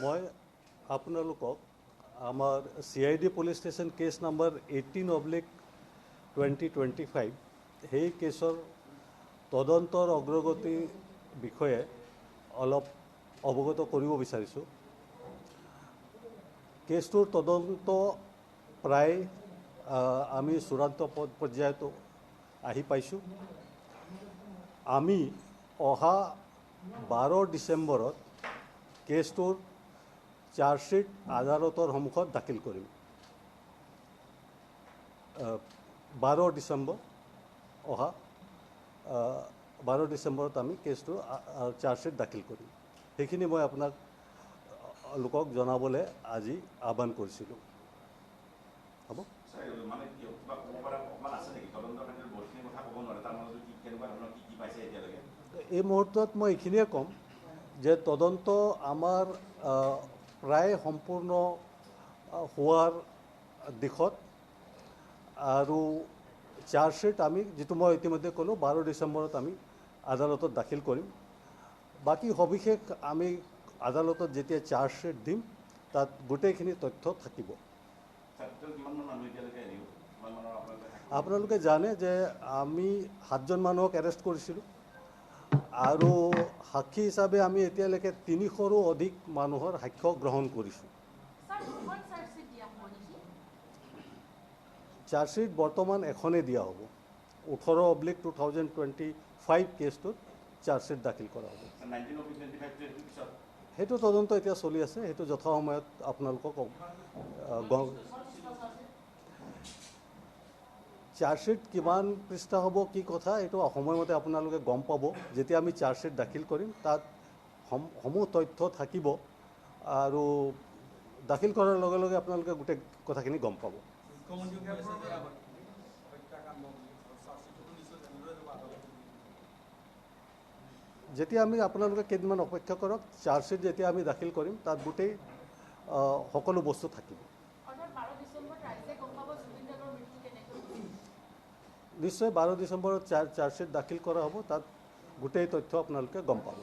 মই আপোনালোকক আমাৰ CID police station case number 18/2025 সেই কেছৰ তদন্তৰ অগ্ৰগতিৰ বিষয়ে অলপ অৱগত কৰিব বিচাৰিছোঁ। কেছটোৰ তদন্ত প্ৰায় আমি চূড়ান্ত পৰ্যায়তো আহি পাইছোঁ। আমি অহা 12 ডিচেম্বৰত কেছটোৰ চাৰ্জশ্বিট আদালতৰ সন্মুখত দাখিল কৰিম। 12 ডিচেম্বৰ অহা 12 ডিচেম্বৰত আমি কেছটো চাৰ্জশ্বিট দাখিল কৰিম। সেইখিনি মই আপোনাক লোকক জনাবলৈ আজি আহ্বান কৰিছিলোঁ। হ'ব। এই মুহূৰ্তত মই এইখিনিয়ে ক'ম যে তদন্ত আমাৰ প্ৰায় সম্পূৰ্ণ হোৱাৰ দিশত আৰু চাৰ্জশ্বিট আমি যিটো মই ইতিমধ্যে ক'লোঁ 12 ডিচেম্বৰত আমি আদালতত দাখিল কৰিম। বাকী সবিশেষ আমি আদালতত যেতিয়া চাৰ্জশ্বিট দিম তাত গোটেইখিনি তথ্য থাকিব। আপোনালোকে জানে যে আমি 7জন মানুহক এৰেষ্ট কৰিছিলোঁ আৰু সাক্ষী হিচাপে আমি এতিয়ালৈকে 300ৰো অধিক মানুহৰ সাক্ষ্য গ্ৰহণ কৰিছোঁ। চাৰ্জশ্বিট বৰ্তমান এখনেই দিয়া হ'ব। 18/2025 কেছটোত চাৰ্জশ্বিট দাখিল কৰা হ'ব। সেইটো তদন্ত এতিয়া চলি আছে, সেইটো যথাসময়ত আপোনালোকক চাৰ্জশ্বিট কিমান পৃষ্ঠা হ'ব কি কথা এইটো সময়মতে আপোনালোকে গম পাব। যেতিয়া আমি চাৰ্জশ্বিট দাখিল কৰিম তাত সমূহ তথ্য থাকিব আৰু দাখিল কৰাৰ লগে লগে আপোনালোকে গোটেই কথাখিনি গম পাব। যেতিয়া আমি আপোনালোকে কেইদিনমান অপেক্ষা কৰক, চাৰ্জশ্বিট যেতিয়া আমি দাখিল কৰিম তাত গোটেই সকলো বস্তু থাকিব। নিশ্চয় 12 ডিচেম্বৰত চাৰ্জশ্বিট দাখিল কৰা হ'ব, তাত গোটেই তথ্য আপোনালোকে গম পাব।